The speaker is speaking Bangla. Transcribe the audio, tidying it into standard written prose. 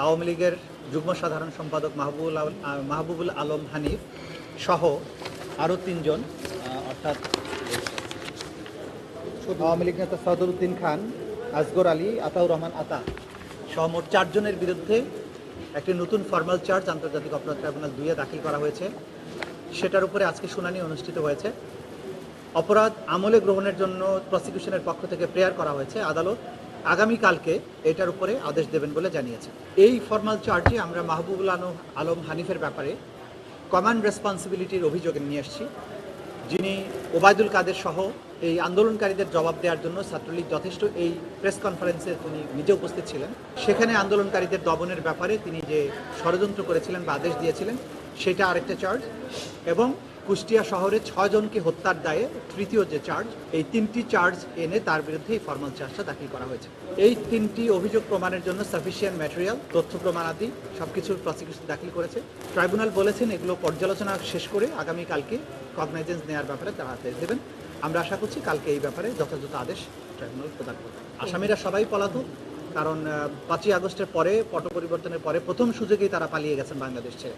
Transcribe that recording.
আওয়ামী লীগের যুগ্ম সাধারণ সম্পাদক মাহবুবুল আলম হানিফ সহ আরও তিনজন অর্থাৎ আওয়ামী লীগ নেতা সদরউদ্দিন খান, আসগর আলী, আতাউর রহমান আতা সহ মোট 4 জনের বিরুদ্ধে একটি নতুন ফর্মাল চার্জ আন্তর্জাতিক অপরাধ ট্রাইব্যুনাল 2-এ দাখিল করা হয়েছে। সেটার উপরে আজকে শুনানি অনুষ্ঠিত হয়েছে। অপরাধ আমলে গ্রহণের জন্য প্রসিকিউশনের পক্ষ থেকে প্রেয়ার করা হয়েছে। আদালত আগামীকালকে এটার উপরে আদেশ দেবেন বলে জানিয়েছে। এই ফর্মাল চার্জে আমরা মাহবুবুল আলম হানিফের ব্যাপারে কমান্ড রেসপন্সিবিলিটির অভিযোগ নিয়ে এসেছি, যিনি ওবায়দুল কাদের সহ এই আন্দোলনকারীদের জবাব দেওয়ার জন্য ছাত্রলীগ যথেষ্ট এই প্রেস কনফারেন্সে তিনি নিজে উপস্থিত ছিলেন। সেখানে আন্দোলনকারীদের দমনের ব্যাপারে তিনি যে ষড়যন্ত্র করেছিলেন বা আদেশ দিয়েছিলেন সেটা আরেকটা চার্জ, এবং কুষ্টিয়া শহরে 6 জনকে হত্যার দায়ে তৃতীয় যে চার্জ, এই 3টি চার্জ এনে তার বিরুদ্ধে এই ফর্মাল চার্জটা দাখিল করা হয়েছে। এই 3টি অভিযোগ প্রমাণের জন্য সাফিসিয়েন্ট ম্যাটেরিয়াল, তথ্য প্রমাণ আদি সবকিছুর প্রসিকিউশন দাখিল করেছে। ট্রাইব্যুনাল বলেছেন এগুলো পর্যালোচনা শেষ করে আগামীকালকে কগনাইজেন্স নেওয়ার ব্যাপারে তারা আদেশ দেবেন। আমরা আশা করছি কালকে এই ব্যাপারে যথাযথ আদেশ ট্রাইব্যুনাল প্রদান করবে। আসামিরা সবাই পলাতক, কারণ 5ই আগস্টের পরে পট পরিবর্তনের পরে প্রথম সুযোগেই তারা পালিয়ে গেছেন বাংলাদেশ ছেড়ে।